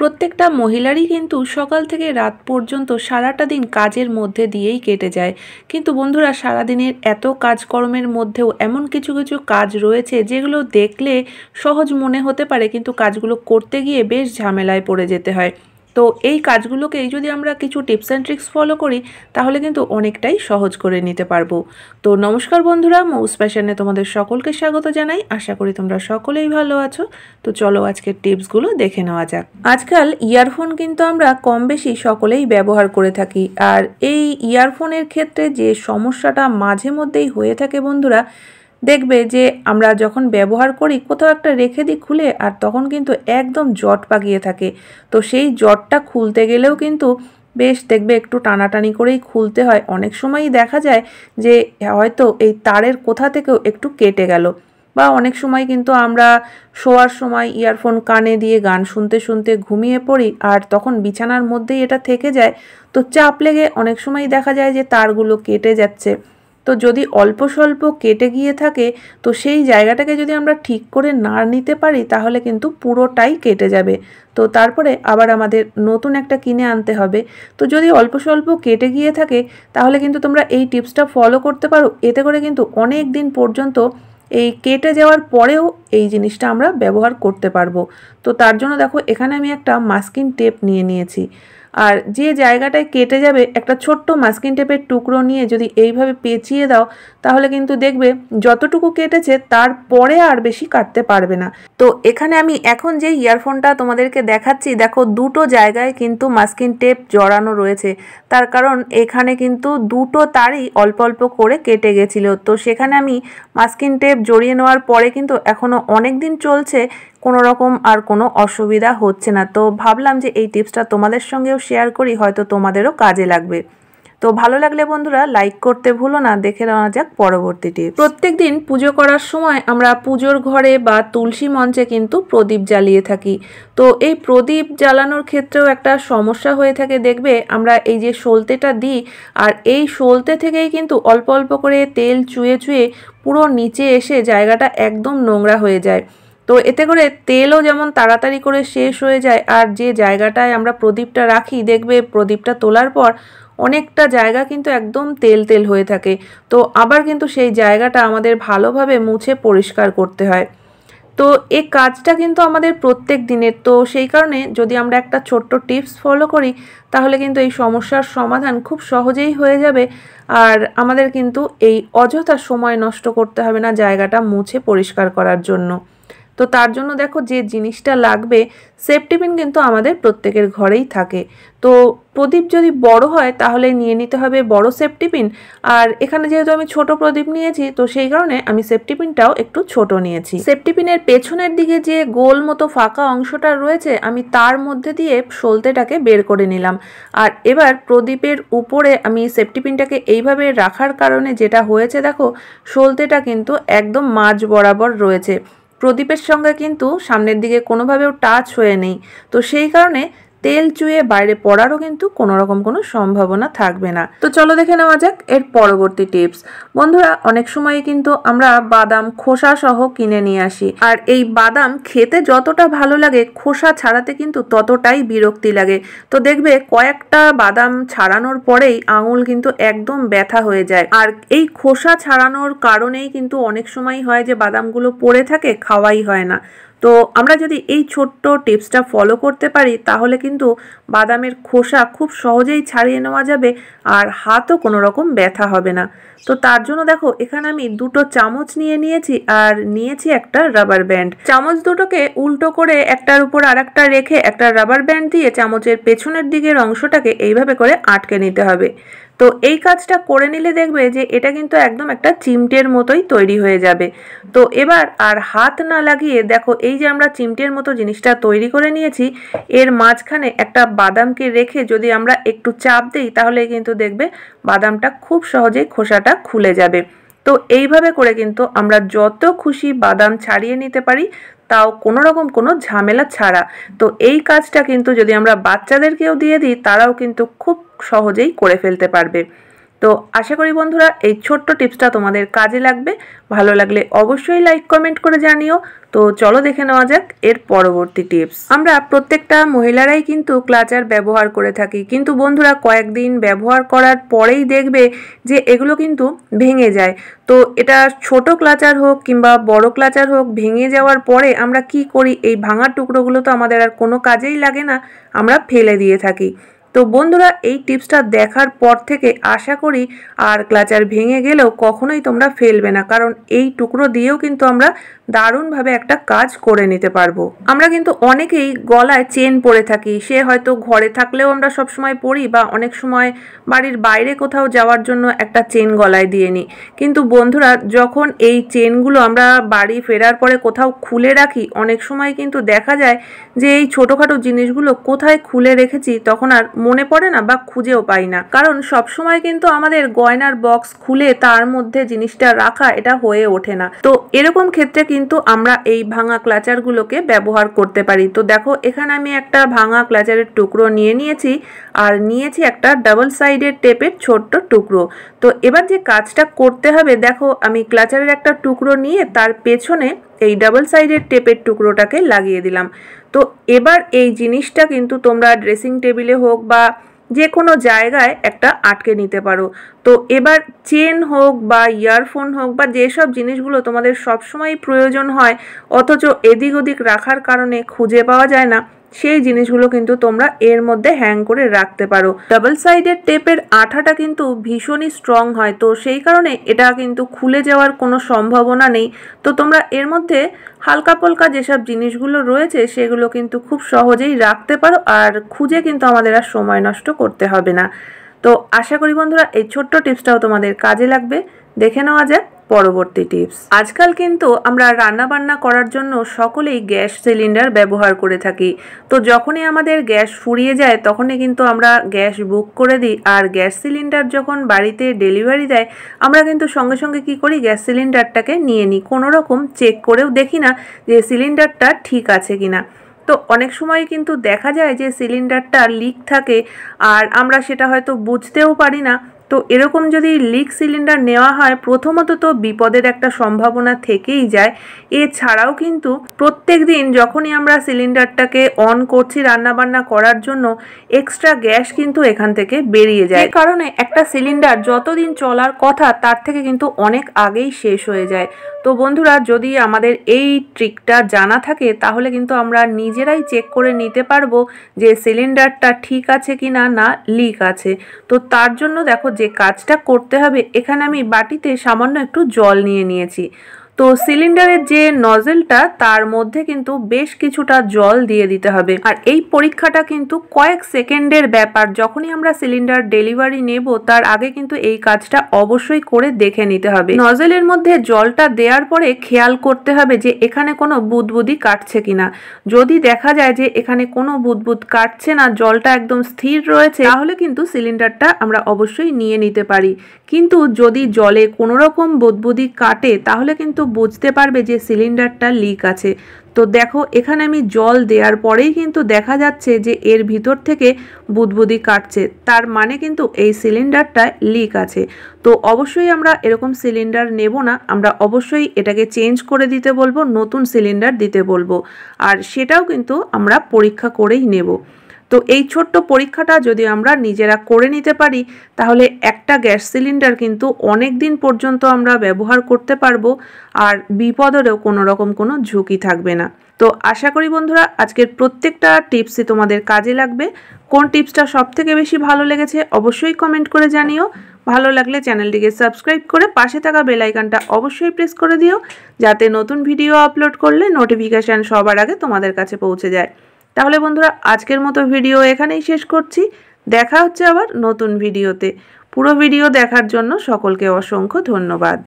প্রত্যেকটা মহিলারই কিন্তু সকাল থেকে রাত পর্যন্ত সারাটা দিন কাজের মধ্যে দিয়েই কেটে যায়। কিন্তু বন্ধুরা, সারাদিনের এত কাজকর্মের মধ্যেও এমন কিছু কিছু কাজ রয়েছে যেগুলো দেখলে সহজ মনে হতে পারে, কিন্তু কাজগুলো করতে গিয়ে বেশ ঝামেলায় পড়ে যেতে হয়। তো এই কাজগুলোকেই যদি আমরা কিছু টিপস অ্যান্ড ট্রিক্স ফলো করি তাহলে কিন্তু অনেকটাই সহজ করে নিতে পারবো। তো নমস্কার বন্ধুরা, মৌস ফ্যাশনে তোমাদের সকলকে স্বাগত জানাই। আশা করি তোমরা সকলেই ভালো আছো। তো চলো আজকের টিপসগুলো দেখে নেওয়া যাক। আজকাল ইয়ারফোন কিন্তু আমরা কম বেশি সকলেই ব্যবহার করে থাকি, আর এই ইয়ারফোনের ক্ষেত্রে যে সমস্যাটা মাঝে মধ্যেই হয়ে থাকে বন্ধুরা, দেখবে যে আমরা যখন ব্যবহার করি কোথাও একটা রেখে দিই খুলে, আর তখন কিন্তু একদম জট পাকিয়ে থাকে। তো সেই জটটা খুলতে গেলেও কিন্তু বেশ দেখবে একটু টানাটানি করেই খুলতে হয়। অনেক সময়ই দেখা যায় যে হয়তো এই তারের কোথা থেকেও একটু কেটে গেল, বা অনেক সময় কিন্তু আমরা শোয়ার সময় ইয়ারফোন কানে দিয়ে গান শুনতে শুনতে ঘুমিয়ে পড়ি, আর তখন বিছানার মধ্যেই এটা থেকে যায়। তো চাপ লেগে অনেক সময় দেখা যায় যে তারগুলো কেটে যাচ্ছে। তো যদি অল্প স্বল্প কেটে গিয়ে থাকে, তো সেই জায়গাটাকে যদি আমরা ঠিক করে না নিতে পারি তাহলে কিন্তু পুরোটাই কেটে যাবে। তো তারপরে আবার আমাদের নতুন একটা কিনে আনতে হবে। তো যদি অল্প স্বল্প কেটে গিয়ে থাকে তাহলে কিন্তু তোমরা এই টিপসটা ফলো করতে পারো। এতে করে কিন্তু অনেক দিন পর্যন্ত এই কেটে যাওয়ার পরেও এই জিনিসটা আমরা ব্যবহার করতে পারবো। তো তার জন্য দেখো এখানে আমি একটা মাস্কিং টেপ নিয়ে নিয়েছি, আর যে জায়গাটায় কেটে যাবে একটা ছোট্ট মাস্কিং টেপের টুকরো নিয়ে যদি এইভাবে পেঁচিয়ে দাও তাহলে কিন্তু দেখবে যতটুকু কেটেছে তারপরে আর বেশি কাটতে পারবে না। তো এখানে আমি এখন যে ইয়ারফোনটা তোমাদেরকে দেখাচ্ছি, দেখো দুটো জায়গায় কিন্তু মাস্কিং টেপ জড়ানো রয়েছে। তার কারণ এখানে কিন্তু দুটো তারই অল্প অল্প করে কেটে গেছিলো। তো সেখানে আমি মাস্কিং টেপ জড়িয়ে নেওয়ার পরে কিন্তু এখনও অনেক দিন চলছে, কোনো রকম আর কোনো অসুবিধা হচ্ছে না। তো ভাবলাম যে এই টিপসটা তোমাদের সঙ্গেও শেয়ার করি, হয়তো তোমাদেরও কাজে লাগবে। তো ভালো লাগলে বন্ধুরা লাইক করতে ভুলো না। দেখে নেওয়া যাক পরবর্তী টিপস। প্রত্যেক দিন পুজো করার সময় আমরা পুজোর ঘরে বা তুলসী মঞ্চে কিন্তু প্রদীপ জ্বালিয়ে থাকি। তো এই প্রদীপ জ্বালানোর ক্ষেত্রেও একটা সমস্যা হয়ে থাকে। দেখবে আমরা এই যে সলতেটা দিই, আর এই সলতে থেকেই কিন্তু অল্প অল্প করে তেল চুয়ে চুয়ে পুরো নিচে এসে জায়গাটা একদম নোংরা হয়ে যায়। তো এতে করে তেলও যেমন তাড়াতাড়ি করে শেষ হয়ে যায়, আর যে জায়গাটায় আমরা প্রদীপটা রাখি দেখবে প্রদীপটা তোলার পর অনেকটা জায়গা কিন্তু একদম তেল তেল হয়ে থাকে। তো আবার কিন্তু সেই জায়গাটা আমাদের ভালোভাবে মুছে পরিষ্কার করতে হয়। তো এই কাজটা কিন্তু আমাদের প্রত্যেক দিনের। তো সেই কারণে যদি আমরা একটা ছোট্ট টিপস ফলো করি তাহলে কিন্তু এই সমস্যার সমাধান খুব সহজেই হয়ে যাবে, আর আমাদের কিন্তু এই অযথা সময় নষ্ট করতে হবে না জায়গাটা মুছে পরিষ্কার করার জন্য। তো তার জন্য দেখো যে জিনিসটা লাগবে, সেফটি পিন কিন্তু আমাদের প্রত্যেকের ঘরেই থাকে। তো প্রদীপ যদি বড় হয় তাহলে নিয়ে নিতে হবে বড় সেফটি পিন, আর এখানে যেহেতু আমি ছোট প্রদীপ নিয়েছি তো সেই কারণে আমি সেফটি পিনটাও একটু ছোট নিয়েছি। সেফটি পিনের পেছনের দিকে যে গোল মতো ফাঁকা অংশটা রয়েছে আমি তার মধ্যে দিয়ে সলতেটাকে বের করে নিলাম, আর এবার প্রদীপের উপরে আমি সেফটি পিনটাকে এইভাবে রাখার কারণে যেটা হয়েছে দেখো সলতেটা কিন্তু একদম মাঝ বরাবর রয়েছে, প্রদীপের সঙ্গে কিন্তু সামনের দিকে কোনোভাবেও টাচ হয়ে নেই। তো সেই কারণে তেল চুয়ে বাইরে পড়ারও কিন্তু কোনো রকম কোনো সম্ভাবনা থাকবে না। তো চলো দেখে নেওয়া যাক এর পরবর্তী টিপস। বন্ধুরা, অনেক সময় কিন্তু আমরা বাদাম খোসা সহ কিনে নিয়ে আসি, আর এই বাদাম খেতে যতটা ভালো লাগে খোসা ছাড়াতে কিন্তু ততটাই বিরক্তি লাগে। তো দেখবে কয়েকটা বাদাম ছাড়ানোর পরেই আঙুল কিন্তু একদম ব্যথা হয়ে যায়, আর এই খোসা ছাড়ানোর কারণেই কিন্তু অনেক সময় হয় যে বাদামগুলো পড়ে থাকে, খাওয়াই হয় না। তো আমরা যদি এই ছোট্ট টিপসটা ফলো করতে পারি তাহলে কিন্তু বাদামের খোসা খুব সহজেই ছাড়িয়ে নেওয়া যাবে, আর হাতও কোনো রকম ব্যথা হবে না। তো তার জন্য দেখো এখানে আমি দুটো চামচ নিয়ে নিয়েছি, আর নিয়েছি একটা রাবার ব্যান্ড। চামচ দুটোকে উল্টো করে একটার উপর আর একটা রেখে একটা রাবার ব্যান্ড দিয়ে চামচের পেছনের দিকের অংশটাকে এইভাবে করে আটকে নিতে হবে। তো এই কাজটা করে নিলে দেখবে যে এটা কিন্তু একদম একটা চিমটের মতোই তৈরি হয়ে যাবে। তো এবার আর হাত না লাগিয়ে দেখো এই যে আমরা চিমটের মতো জিনিসটা তৈরি করে নিয়েছি, এর মাঝখানে একটা বাদামকে রেখে যদি আমরা একটু চাপ দিই তাহলে কিন্তু দেখবে বাদামটা খুব সহজেই খোসাটা খুলে যাবে। তো এইভাবে করে কিন্তু আমরা যত খুশি বাদাম ছাড়িয়ে নিতে পারি, তাও কোনো রকম কোনো ঝামেলা ছাড়া। তো এই কাজটা কিন্তু যদি আমরা বাচ্চাদেরকেও দিয়ে দিই তারাও কিন্তু খুব সহজেই করে ফেলতে পারবে। তো আশা করি বন্ধুরা এই ছোট্ট টিপসটা তোমাদের কাজে লাগবে। ভালো লাগলে অবশ্যই লাইক কমেন্ট করে জানিও। তো চলো দেখে নেওয়া যাক এর পরবর্তী টিপস। আমরা প্রত্যেকটা মহিলারাই কিন্তু ক্লাচার ব্যবহার করে থাকি, কিন্তু বন্ধুরা কয়েকদিন ব্যবহার করার পরেই দেখবে যে এগুলো কিন্তু ভেঙে যায়। তো এটা ছোট ক্লাচার হোক কিংবা বড় ক্লাচার হোক, ভেঙে যাওয়ার পরে আমরা কি করি, এই ভাঙা টুকরোগুলো তো আমাদের আর কোনো কাজেই লাগে না, আমরা ফেলে দিয়ে থাকি। তো বন্ধুরা এই টিপসটা দেখার পর থেকে আশা করি আর ক্লাচার ভেঙে গেলেও কখনোই তোমরা ফেলবে না, কারণ এই টুকরো দিয়েও কিন্তু আমরা দারুণভাবে একটা কাজ করে নিতে পারবো। আমরা কিন্তু অনেকেই গলায় চেন পরে থাকি, সে হয়তো ঘরে থাকলেও আমরা সবসময় পরি বা অনেক সময় বাড়ির বাইরে কোথাও যাওয়ার জন্য একটা চেন গলায় দিয়ে নিই। কিন্তু বন্ধুরা যখন এই চেনগুলো আমরা বাড়ি ফেরার পরে কোথাও খুলে রাখি, অনেক সময় কিন্তু দেখা যায় যে এই ছোটোখাটো জিনিসগুলো কোথায় খুলে রেখেছি তখন আর মনে পড়ে না বা খুঁজেও পাই না, কারণ সবসময় কিন্তু আমাদের গয়নার বক্স খুলে তার মধ্যে জিনিসটা রাখা এটা হয়ে ওঠে না। তো এরকম ক্ষেত্রে কিন্তু আমরা এই ভাঙা ক্লাচারগুলোকে ব্যবহার করতে পারি। তো দেখো এখানে আমি একটা ভাঙা ক্লাচারের টুকরো নিয়ে নিয়েছি আর নিয়েছি একটা ডাবল সাইডের টেপের ছোট্ট টুকরো। তো এবার যে কাজটা করতে হবে, দেখো আমি ক্লাচারের একটা টুকরো নিয়ে তার পেছনে এই ডাবল সাইডের টেপের টুকরোটাকে লাগিয়ে দিলাম। তো এবার এই জিনিসটা কিন্তু তোমরা ড্রেসিং টেবিলে হোক বা যে কোনো জায়গায় একটা আটকে নিতে পারো। তো এবার চেন হোক বা ইয়ারফোন হোক বা যেসব জিনিসগুলো তোমাদের সবসময় প্রয়োজন হয় অথচ এদিক ওদিক রাখার কারণে খুঁজে পাওয়া যায় না, সেই জিনিসগুলো কিন্তু তোমরা এর মধ্যে হ্যাং করে রাখতে পারো। ডাবল সাইডের টেপের আঠাটা কিন্তু ভীষণই স্ট্রং হয়, তো সেই কারণে এটা কিন্তু খুলে যাওয়ার কোনো সম্ভাবনা নেই। তো তোমরা এর মধ্যে হালকা পালকা যেসব জিনিসগুলো রয়েছে সেগুলো কিন্তু খুব সহজেই রাখতে পারো, আর খুঁজে কিন্তু আমাদের আর সময় নষ্ট করতে হবে না। তো আশা করি বন্ধুরা এই ছোট্ট টিপসটাও তোমাদের কাজে লাগবে। দেখে নেওয়া যাক পরবর্তী টিপস। আজকাল কিন্তু আমরা রান্না বান্না করার জন্য সকলেই গ্যাস সিলিন্ডার ব্যবহার করে থাকি। তো যখনই আমাদের গ্যাস ফুরিয়ে যায় তখনই কিন্তু আমরা গ্যাস বুক করে দিই, আর গ্যাস সিলিন্ডার যখন বাড়িতে ডেলিভারি দেয় আমরা কিন্তু সঙ্গে সঙ্গে কি করি, গ্যাস সিলিন্ডারটাকে নিয়ে নিই, কোনো রকম চেক করেও দেখি না যে সিলিন্ডারটা ঠিক আছে কিনা। তো অনেক সময় কিন্তু দেখা যায় যে সিলিন্ডারটা লিক থাকে আর আমরা সেটা হয়তো বুঝতেও পারি না। তো এরকম যদি লিক সিলিন্ডার নেওয়া হয়, প্রথমত তো বিপদের একটা সম্ভাবনা থেকেই যায়। এছাড়াও কিন্তু প্রত্যেক দিন যখনই আমরা সিলিন্ডারটাকে অন করছি রান্নাবান্না করার জন্য, এক্সট্রা গ্যাস কিন্তু এখান থেকে বেরিয়ে যায়, এই কারণে একটা সিলিন্ডার যতদিন চলার কথা তার থেকে কিন্তু অনেক আগেই শেষ হয়ে যায়। তো বন্ধুরা যদি আমাদের এই ট্রিকটা জানা থাকে তাহলে কিন্তু আমরা নিজেরাই চেক করে নিতে পারবো যে সিলিন্ডারটা ঠিক আছে কি না, না লিক আছে। তো তার জন্য দেখো যে কাজটা করতে হবে, এখানে আমি বাটিতে সামান্য একটু জল নিয়ে নিয়েছি। তো সিলিন্ডারের যে নজেলটা তার মধ্যে কিন্তু বেশ কিছুটা জল দিয়ে দিতে হবে, আর এই পরীক্ষাটা কিন্তু কয়েক সেকেন্ডের ব্যাপার। যখনই আমরা সিলিন্ডার ডেলিভারি নেব তার আগে কিন্তু এই কাজটা অবশ্যই করে দেখে নিতে হবে। নজেলের মধ্যে জলটা দেওয়ার পরে খেয়াল করতে হবে যে এখানে কোনো বুদবুদি কাটছে কিনা। যদি দেখা যায় যে এখানে কোনো বুদবুদ কাটছে না, জলটা একদম স্থির রয়েছে, তাহলে কিন্তু সিলিন্ডারটা আমরা অবশ্যই নিয়ে নিতে পারি। কিন্তু যদি জলে কোনো রকম বুদবুদি কাটে তাহলে কিন্তু বুঝতে পারবে যে সিলিন্ডারটা লিক আছে। তো দেখো এখানে আমি জল দেওয়ার পরেই কিন্তু দেখা যাচ্ছে যে এর ভিতর থেকে বুদবুদি কাটছে, তার মানে কিন্তু এই সিলিন্ডারটা লিক আছে। তো অবশ্যই আমরা এরকম সিলিন্ডার নেব না, আমরা অবশ্যই এটাকে চেঞ্জ করে দিতে বলবো, নতুন সিলিন্ডার দিতে বলবো, আর সেটাও কিন্তু আমরা পরীক্ষা করেই নেব। তো এই ছোট্ট পরীক্ষাটা যদি আমরা নিজেরা করে নিতে পারি তাহলে একটা গ্যাস সিলিন্ডার কিন্তু অনেক দিন পর্যন্ত আমরা ব্যবহার করতে পারবো, আর বিপদেরও কোনো রকম কোনো ঝুঁকি থাকবে না। তো আশা করি বন্ধুরা আজকের প্রত্যেকটা টিপসই তোমাদের কাজে লাগবে। কোন টিপসটা সবথেকে বেশি ভালো লেগেছে অবশ্যই কমেন্ট করে জানিও। ভালো লাগলে চ্যানেলটিকে সাবস্ক্রাইব করে পাশে থাকা বেল আইকনটা অবশ্যই প্রেস করে দিও, যাতে নতুন ভিডিও আপলোড করলে নোটিফিকেশান সবার আগে তোমাদের কাছে পৌঁছে যায়। তাহলে বন্ধুরা আজকের মতো ভিডিও এখানেই শেষ করছি। দেখা হচ্ছে আবার নতুন ভিডিওতে। পুরো ভিডিও দেখার জন্য সকলকে অসংখ্য ধন্যবাদ।